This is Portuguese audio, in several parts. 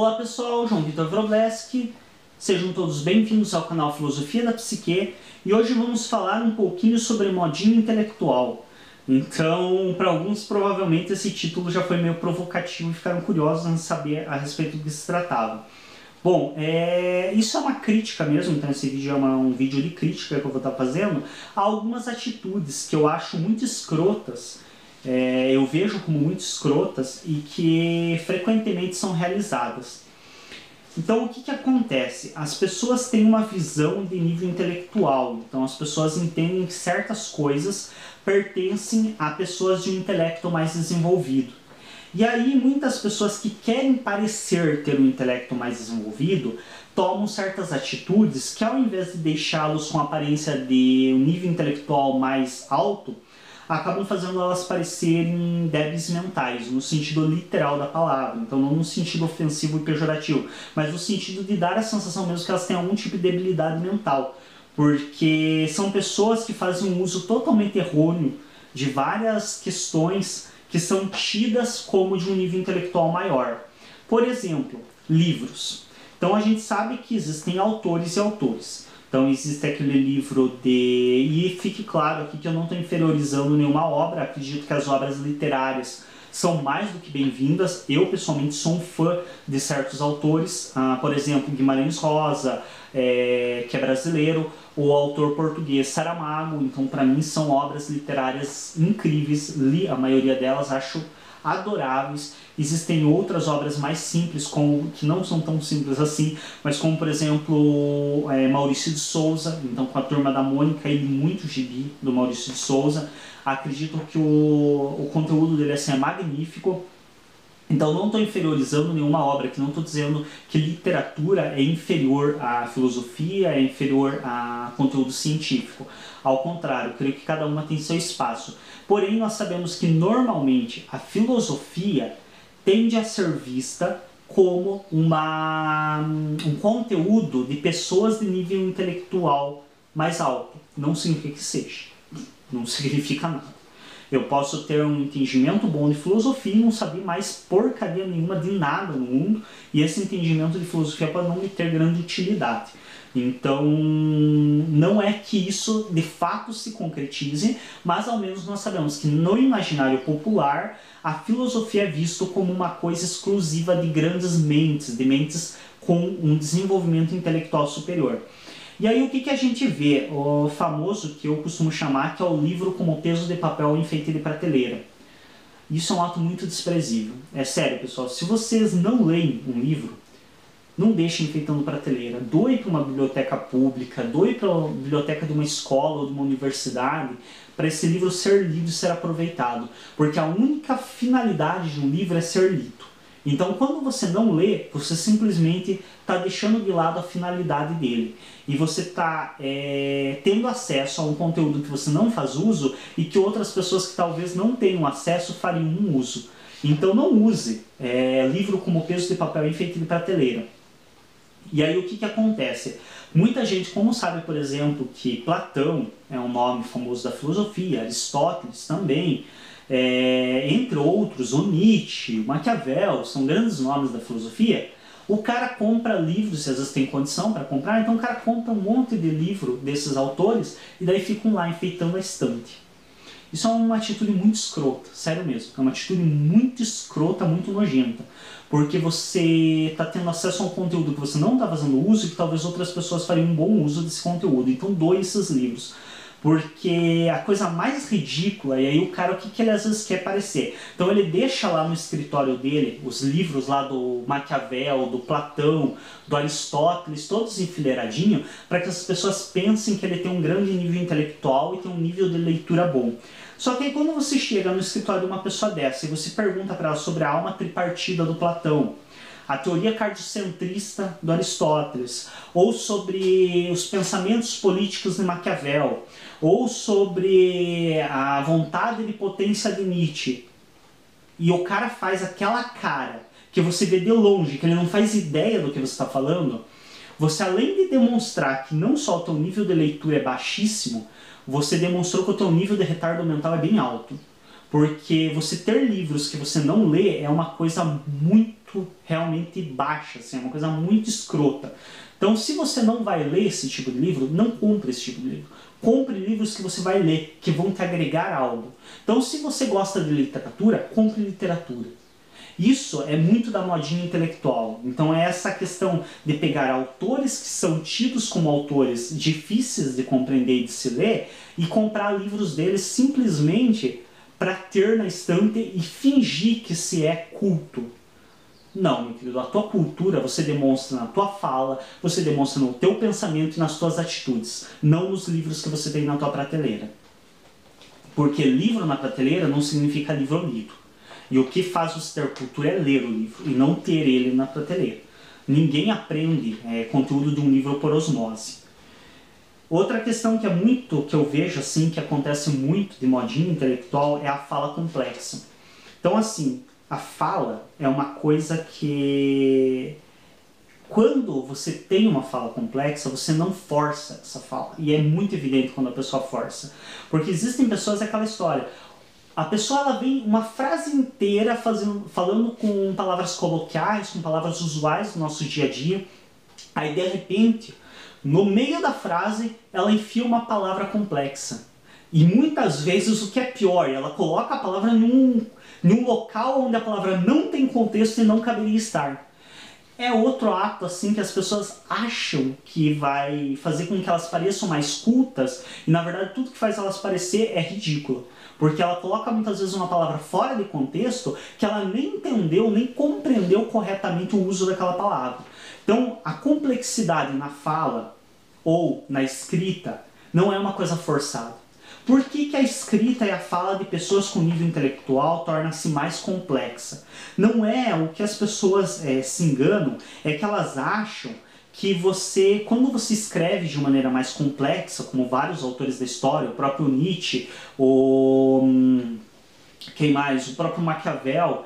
Olá pessoal, João Vitor Wrobleski, sejam todos bem-vindos ao canal Filosofia da Psique e hoje vamos falar um pouquinho sobre modinha intelectual. Então, para alguns provavelmente esse título já foi meio provocativo e ficaram curiosos em saber a respeito do que se tratava. Bom, isso é uma crítica mesmo, então esse vídeo é um vídeo de crítica que eu vou estar fazendo a algumas atitudes que eu acho muito escrotas, eu vejo como muito escrotas e que frequentemente são realizadas. Então o que acontece? As pessoas têm uma visão de nível intelectual, então as pessoas entendem que certas coisas pertencem a pessoas de um intelecto mais desenvolvido. E aí muitas pessoas que querem parecer ter um intelecto mais desenvolvido tomam certas atitudes que, ao invés de deixá-los com a aparência de um nível intelectual mais alto, acabam fazendo elas parecerem débeis mentais, no sentido literal da palavra. Então não no sentido ofensivo e pejorativo, mas no sentido de dar a sensação mesmo que elas têm algum tipo de debilidade mental. Porque são pessoas que fazem um uso totalmente errôneo de várias questões que são tidas como de um nível intelectual maior. Por exemplo, livros. Então a gente sabe que existem autores e autores. Então existe aquele livro de... E fique claro aqui que eu não estou inferiorizando nenhuma obra, acredito que as obras literárias são mais do que bem-vindas. Eu pessoalmente sou um fã de certos autores, por exemplo, Guimarães Rosa, que é brasileiro, o autor português Saramago. Então para mim são obras literárias incríveis, li a maioria delas, acho adoráveis. Existem outras obras mais simples, que não são tão simples assim, mas como por exemplo Maurício de Souza. Então com a Turma da Mônica e muito gibi do Maurício de Souza. Acredito que o conteúdo dele assim, é magnífico. Então não estou inferiorizando nenhuma obra aqui, não estou dizendo que literatura é inferior à filosofia, é inferior a conteúdo científico. Ao contrário, creio que cada uma tem seu espaço. Porém, nós sabemos que normalmente a filosofia tende a ser vista como um conteúdo de pessoas de nível intelectual mais alto. Não significa que seja, não significa nada. Eu posso ter um entendimento bom de filosofia e não saber mais porcaria nenhuma de nada no mundo, e esse entendimento de filosofia pode não me ter grande utilidade. Então, não é que isso de fato se concretize, mas ao menos nós sabemos que no imaginário popular a filosofia é vista como uma coisa exclusiva de grandes mentes, de mentes com um desenvolvimento intelectual superior. E aí o que a gente vê? O famoso, que eu costumo chamar, que é o livro como peso de papel enfeite de prateleira. Isso é um ato muito desprezível. É sério, pessoal, se vocês não leem um livro, não deixem enfeitando prateleira. Doe para uma biblioteca pública, doe para a biblioteca de uma escola ou de uma universidade, para esse livro ser lido e ser aproveitado. Porque a única finalidade de um livro é ser lido. Então, quando você não lê, você simplesmente está deixando de lado a finalidade dele. E você está tendo acesso a um conteúdo que você não faz uso e que outras pessoas que talvez não tenham acesso fariam um uso. Então, não use livro como peso de papel enfeite de prateleira. E aí, o que acontece? Muita gente, como sabe, por exemplo, que Platão é um nome famoso da filosofia, Aristóteles também, entre outros, o Nietzsche, o Maquiavel, são grandes nomes da filosofia. O cara compra livros, se às vezes tem condição para comprar, então o cara compra um monte de livro desses autores e daí ficam lá enfeitando a estante. Isso é uma atitude muito escrota, sério mesmo, é uma atitude muito escrota, muito nojenta, porque você está tendo acesso a um conteúdo que você não está fazendo uso e que talvez outras pessoas fariam um bom uso desse conteúdo, então doe esses livros. Porque a coisa mais ridícula, e aí o cara, o que ele às vezes quer parecer? Então ele deixa lá no escritório dele os livros lá do Maquiavel, do Platão, do Aristóteles, todos enfileiradinhos, para que as pessoas pensem que ele tem um grande nível intelectual e tem um nível de leitura bom. Só que aí quando você chega no escritório de uma pessoa dessa e você pergunta para ela sobre a alma tripartida do Platão, a teoria cardiocentrista do Aristóteles, ou sobre os pensamentos políticos de Maquiavel, ou sobre a vontade de potência de Nietzsche, e o cara faz aquela cara que você vê de longe, que ele não faz ideia do que você está falando, você, além de demonstrar que não só o teu nível de leitura é baixíssimo, você demonstrou que o teu nível de retardo mental é bem alto. Porque você ter livros que você não lê é uma coisa muito realmente baixa, assim, é uma coisa muito escrota. Então, se você não vai ler esse tipo de livro, não compre esse tipo de livro. Compre livros que você vai ler, que vão te agregar algo. Então, se você gosta de literatura, compre literatura. Isso é muito da modinha intelectual. Então é essa questão de pegar autores que são tidos como autores difíceis de compreender e de se ler e comprar livros deles simplesmente para ter na estante e fingir que se é culto. Não, meu querido, a tua cultura você demonstra na tua fala, você demonstra no teu pensamento e nas tuas atitudes, não nos livros que você tem na tua prateleira. Porque livro na prateleira não significa livro lido. E o que faz você ter cultura é ler o livro e não ter ele na prateleira. Ninguém aprende conteúdo de um livro por osmose. Outra questão que eu vejo assim, que acontece muito de modinha intelectual é a fala complexa. Então assim, a fala é uma coisa que quando você tem uma fala complexa, você não força essa fala. E é muito evidente quando a pessoa força. Porque existem pessoas, é aquela história. A pessoa ela vem uma frase inteira falando com palavras coloquiais, com palavras usuais do nosso dia a dia. Aí de repente, no meio da frase, ela enfia uma palavra complexa. E muitas vezes o que é pior, ela coloca a palavra num local onde a palavra não tem contexto e não caberia estar. É outro ato assim que as pessoas acham que vai fazer com que elas pareçam mais cultas e na verdade tudo que faz elas parecer é ridículo. Porque ela coloca muitas vezes uma palavra fora de contexto que ela nem entendeu, nem compreendeu corretamente o uso daquela palavra. Então a complexidade na fala ou na escrita não é uma coisa forçada. Por que a escrita e a fala de pessoas com nível intelectual torna-se mais complexa? Não é o que as pessoas se enganam, é que elas acham que você, quando você escreve de maneira mais complexa, como vários autores da história, o próprio Nietzsche, quem mais? O próprio Maquiavel,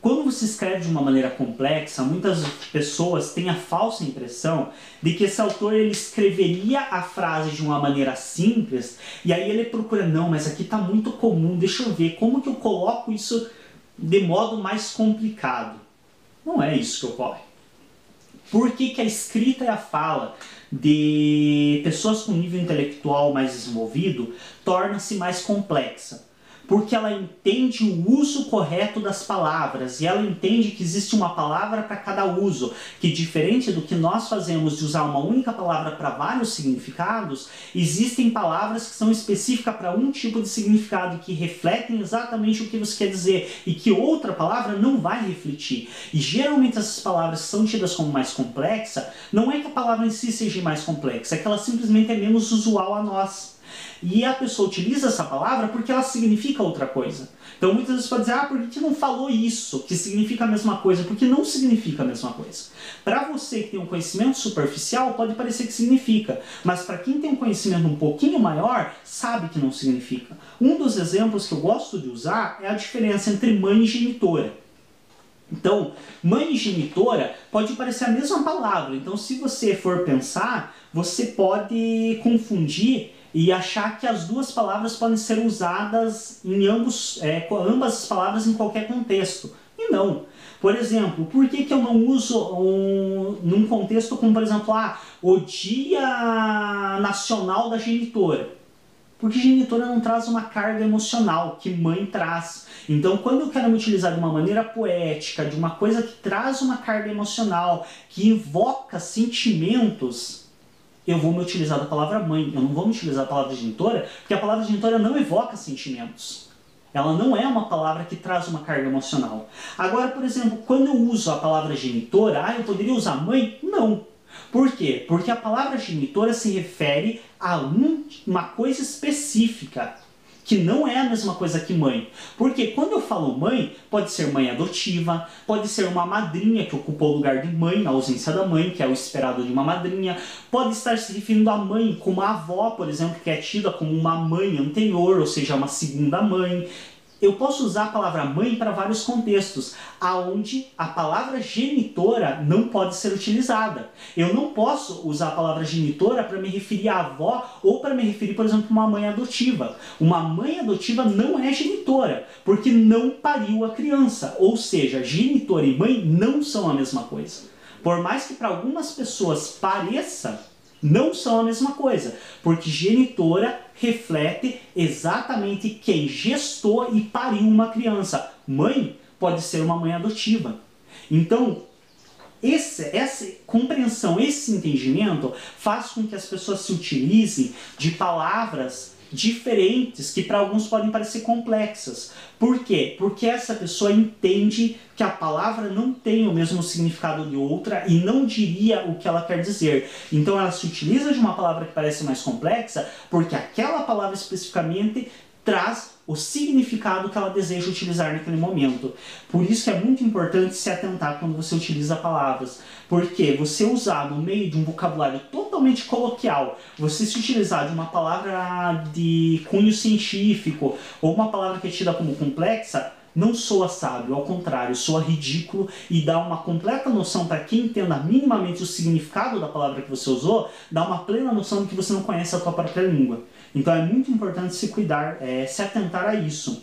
quando você escreve de uma maneira complexa, muitas pessoas têm a falsa impressão de que esse autor ele escreveria a frase de uma maneira simples e aí ele procura, não, mas aqui está muito comum, deixa eu ver como que eu coloco isso de modo mais complicado. Não é isso que ocorre. Por que a escrita e a fala de pessoas com nível intelectual mais desenvolvido torna-se mais complexa? Porque ela entende o uso correto das palavras e ela entende que existe uma palavra para cada uso, que diferente do que nós fazemos de usar uma única palavra para vários significados, existem palavras que são específicas para um tipo de significado que refletem exatamente o que você quer dizer e que outra palavra não vai refletir. E geralmente essas palavras são tidas como mais complexas, não é que a palavra em si seja mais complexa, é que ela simplesmente é menos usual a nós. E a pessoa utiliza essa palavra porque ela significa outra coisa. Então muitas vezes pode dizer, por que não falou isso, que significa a mesma coisa? Porque não significa a mesma coisa. Para você que tem um conhecimento superficial, pode parecer que significa. Mas para quem tem um conhecimento um pouquinho maior, sabe que não significa. Um dos exemplos que eu gosto de usar é a diferença entre mãe e genitora. Então, mãe e genitora pode parecer a mesma palavra. Então, se você for pensar, você pode confundir e achar que as duas palavras podem ser usadas em ambas as palavras em qualquer contexto. E não. Por exemplo, por que eu não uso num contexto como, por exemplo, o Dia Nacional da Genitora? Porque genitora não traz uma carga emocional que mãe traz. Então, quando eu quero me utilizar de uma maneira poética, de uma coisa que traz uma carga emocional, que invoca sentimentos, eu vou me utilizar da palavra mãe. Eu não vou me utilizar da palavra genitora, porque a palavra genitora não evoca sentimentos. Ela não é uma palavra que traz uma carga emocional. Agora, por exemplo, quando eu uso a palavra genitora, eu poderia usar mãe? Não. Por quê? Porque a palavra genitora se refere a uma coisa específica, que não é a mesma coisa que mãe. Porque quando eu falo mãe, pode ser mãe adotiva, pode ser uma madrinha que ocupou o lugar de mãe na ausência da mãe, que é o esperado de uma madrinha, pode estar se referindo à mãe como a avó, por exemplo, que é tida como uma mãe anterior, ou seja, uma segunda mãe. eu posso usar a palavra mãe para vários contextos, aonde a palavra genitora não pode ser utilizada. Eu não posso usar a palavra genitora para me referir à avó ou para me referir, por exemplo, a uma mãe adotiva. Uma mãe adotiva não é genitora, porque não pariu a criança. Ou seja, genitora e mãe não são a mesma coisa. Por mais que para algumas pessoas pareça, não são a mesma coisa, porque genitora reflete exatamente quem gestou e pariu uma criança. Mãe pode ser uma mãe adotiva. Então, essa compreensão, esse entendimento faz com que as pessoas se utilizem de palavras diferentes que para alguns podem parecer complexas. Por quê? Porque essa pessoa entende que a palavra não tem o mesmo significado de outra e não diria o que ela quer dizer. Então ela se utiliza de uma palavra que parece mais complexa porque aquela palavra especificamente traz o significado que ela deseja utilizar naquele momento. Por isso que é muito importante se atentar quando você utiliza palavras, porque você usar no meio de um vocabulário totalmente coloquial, você se utilizar de uma palavra de cunho científico ou uma palavra que é tida como complexa, não soa sábio, ao contrário, soa ridículo e dá uma completa noção para quem entenda minimamente o significado da palavra que você usou, dá uma plena noção de que você não conhece a tua própria língua. Então é muito importante se cuidar, se atentar a isso.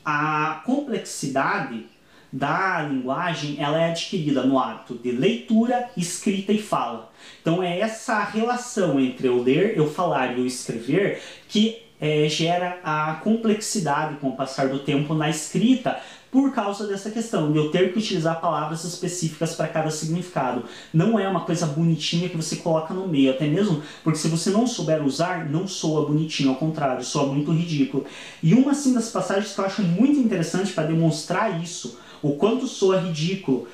A complexidade da linguagem ela é adquirida no hábito de leitura, escrita e fala. Então é essa relação entre eu ler, eu falar e eu escrever que gera a complexidade com o passar do tempo na escrita, por causa dessa questão de eu ter que utilizar palavras específicas para cada significado. Não é uma coisa bonitinha que você coloca no meio, até mesmo porque se você não souber usar, não soa bonitinho, ao contrário, soa muito ridículo. E uma assim das passagens que eu acho muito interessante para demonstrar isso, o quanto soa ridículo,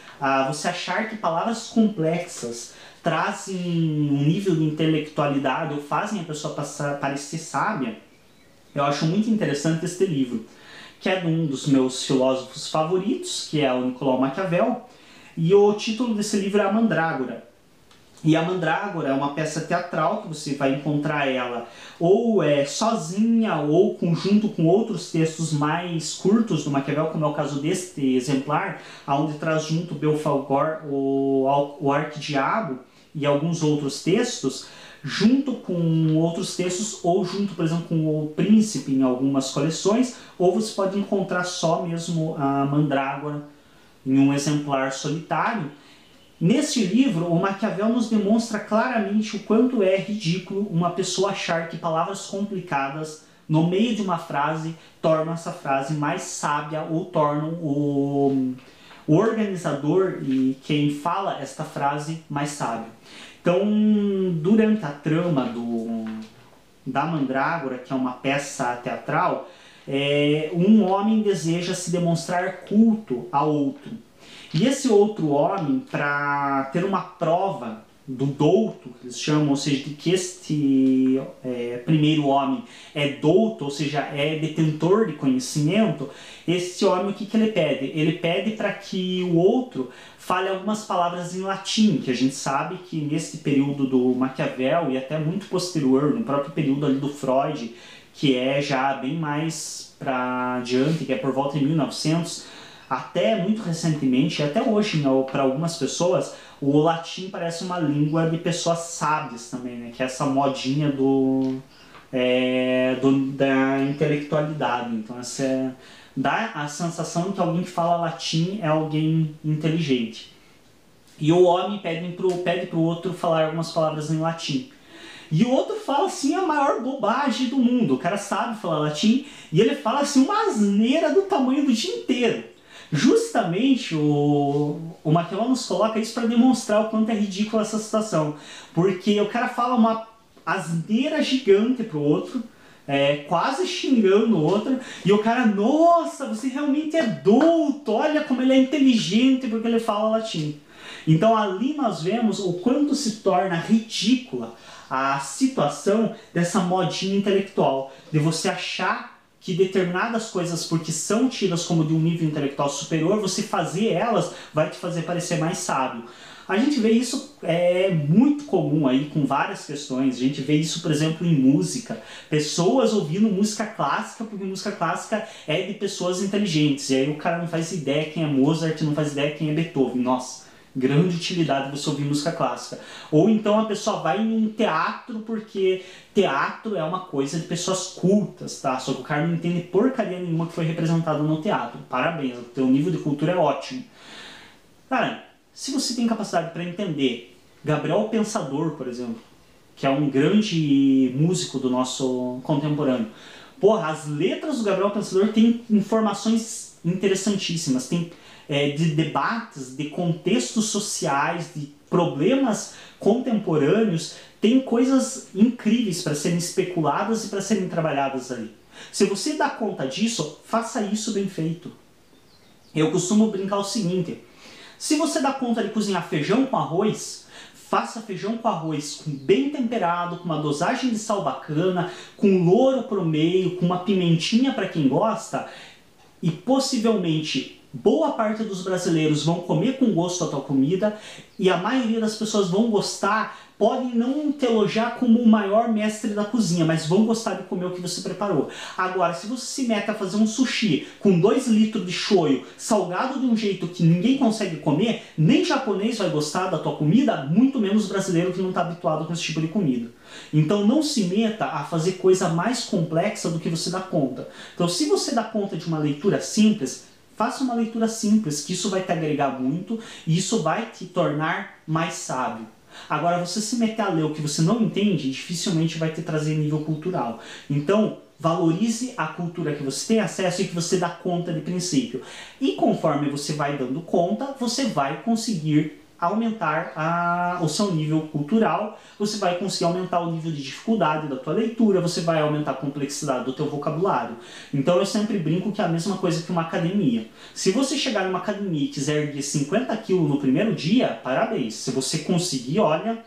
você achar que palavras complexas trazem um nível de intelectualidade ou fazem a pessoa parecer sábia, eu acho muito interessante este livro, que é de um dos meus filósofos favoritos, que é o Nicolau Maquiavel, e o título desse livro é A Mandrágora. E a Mandrágora é uma peça teatral que você vai encontrar ela ou sozinha ou junto com outros textos mais curtos do Maquiavel, como é o caso deste exemplar, onde traz junto Belfagor, o Arquidiabo e alguns outros textos, junto com outros textos ou junto, por exemplo, com o Príncipe em algumas coleções, ou você pode encontrar só mesmo a Mandrágora em um exemplar solitário. Neste livro, o Maquiavel nos demonstra claramente o quanto é ridículo uma pessoa achar que palavras complicadas no meio de uma frase tornam essa frase mais sábia ou tornam o organizador e quem fala esta frase mais sábio. Então, durante a trama da Mandrágora, que é uma peça teatral, um homem deseja se demonstrar culto a outro. E esse outro homem, para ter uma prova do douto, que eles chamam, ou seja, de que este primeiro homem é douto, ou seja, é detentor de conhecimento, esse homem o que ele pede? Ele pede para que o outro fale algumas palavras em latim, que a gente sabe que nesse período do Maquiavel e até muito posterior, no próprio período ali do Freud, que é já bem mais para adiante, que é por volta de 1900, até muito recentemente, até hoje, para algumas pessoas, o latim parece uma língua de pessoas sábias também, né? Que é essa modinha da intelectualidade. Então, dá a sensação de que alguém que fala latim é alguém inteligente. E o homem pede para o outro falar algumas palavras em latim. E o outro fala assim a maior bobagem do mundo. O cara sabe falar latim e ele fala assim uma asneira do tamanho do dia inteiro. Justamente o Maquiavel nos coloca isso para demonstrar o quanto é ridícula essa situação. Porque o cara fala uma asneira gigante pro outro, quase xingando o outro, e o cara, nossa, você realmente é douto, olha como ele é inteligente porque ele fala latim. Então ali nós vemos o quanto se torna ridícula a situação dessa modinha intelectual, de você achar que determinadas coisas, porque são tidas como de um nível intelectual superior, você fazer elas vai te fazer parecer mais sábio. A gente vê isso muito comum aí com várias questões. A gente vê isso, por exemplo, em música. Pessoas ouvindo música clássica porque música clássica é de pessoas inteligentes. E aí o cara não faz ideia quem é Mozart, não faz ideia quem é Beethoven. Nossa, grande utilidade você ouvir música clássica. Ou então a pessoa vai em um teatro porque teatro é uma coisa de pessoas cultas, tá? Só que o cara não entende porcaria nenhuma que foi representado no teatro. Parabéns, o teu nível de cultura é ótimo. Cara, se você tem capacidade para entender Gabriel Pensador, por exemplo, que é um grande músico do nosso contemporâneo, porra, as letras do Gabriel Pensador têm informações interessantíssimas, tem de debates, de contextos sociais, de problemas contemporâneos, tem coisas incríveis para serem especuladas e para serem trabalhadas ali. Se você dá conta disso, faça isso bem feito. Eu costumo brincar o seguinte: se você dá conta de cozinhar feijão com arroz, faça feijão com arroz bem temperado, com uma dosagem de sal bacana, com louro pro meio, com uma pimentinha para quem gosta, e possivelmente boa parte dos brasileiros vão comer com gosto a tua comida, e a maioria das pessoas vão gostar, podem não te elogiar como o maior mestre da cozinha, mas vão gostar de comer o que você preparou. Agora, se você se mete a fazer um sushi com 2 litros de shoyu, salgado de um jeito que ninguém consegue comer, nem japonês vai gostar da tua comida, muito menos brasileiro que não está habituado com esse tipo de comida. Então não se meta a fazer coisa mais complexa do que você dá conta. Então se você dá conta de uma leitura simples, faça uma leitura simples, que isso vai te agregar muito e isso vai te tornar mais sábio. Agora, você se meter a ler o que você não entende, dificilmente vai te trazer nível cultural. Então, valorize a cultura que você tem acesso e que você dá conta de princípio. E conforme você vai dando conta, você vai conseguir aumentar o seu nível cultural, você vai conseguir aumentar o nível de dificuldade da tua leitura, você vai aumentar a complexidade do teu vocabulário. Então eu sempre brinco que é a mesma coisa que uma academia. Se você chegar numa academia e quiser erguer 50 kg no primeiro dia, parabéns. Se você conseguir, olha,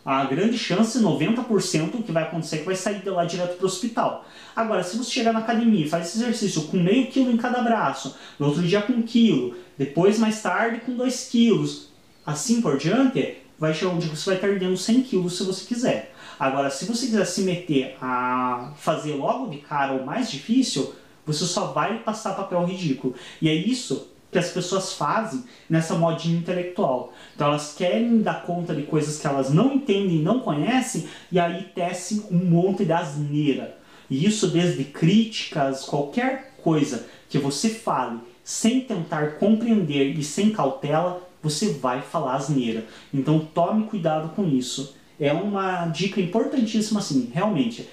a grande chance, 90%, o que vai acontecer é que vai sair de lá direto para o hospital. Agora, se você chegar na academia e faz esse exercício com meio quilo em cada braço, no outro dia com 1 quilo, depois mais tarde com 2 quilos, assim por diante, vai chegar um dia que você vai estar perdendo 100 quilos se você quiser. Agora, se você quiser se meter a fazer logo de cara o mais difícil, você só vai passar papel ridículo. E é isso que as pessoas fazem nessa modinha intelectual. Então elas querem dar conta de coisas que elas não entendem e não conhecem, e aí tecem um monte de asneira. E isso desde críticas, qualquer coisa que você fale sem tentar compreender e sem cautela, você vai falar asneira. Então tome cuidado com isso. É uma dica importantíssima assim, realmente.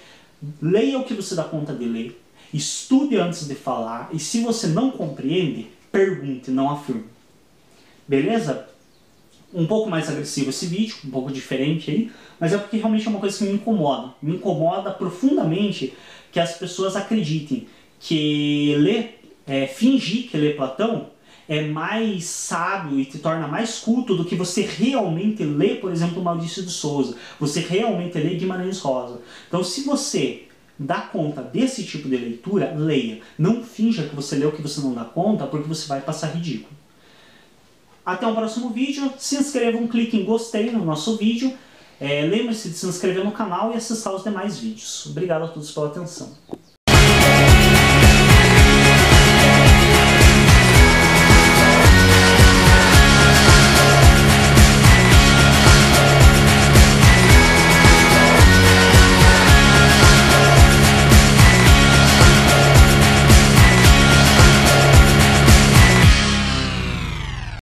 Leia o que você dá conta de ler, estude antes de falar, e se você não compreende, pergunte, não afirme. Beleza? Um pouco mais agressivo esse vídeo, um pouco diferente aí, mas é porque realmente é uma coisa que me incomoda. Me incomoda profundamente que as pessoas acreditem que fingir que ler Platão é mais sábio e te torna mais culto do que você realmente lê, por exemplo, Maurício de Souza. Você realmente lê Guimarães Rosa. Então, se você dá conta desse tipo de leitura, leia. Não finja que você lê o que você não dá conta, porque você vai passar ridículo. Até o próximo vídeo. Se inscrevam, clique em gostei no nosso vídeo. Lembre-se de se inscrever no canal e acessar os demais vídeos. Obrigado a todos pela atenção.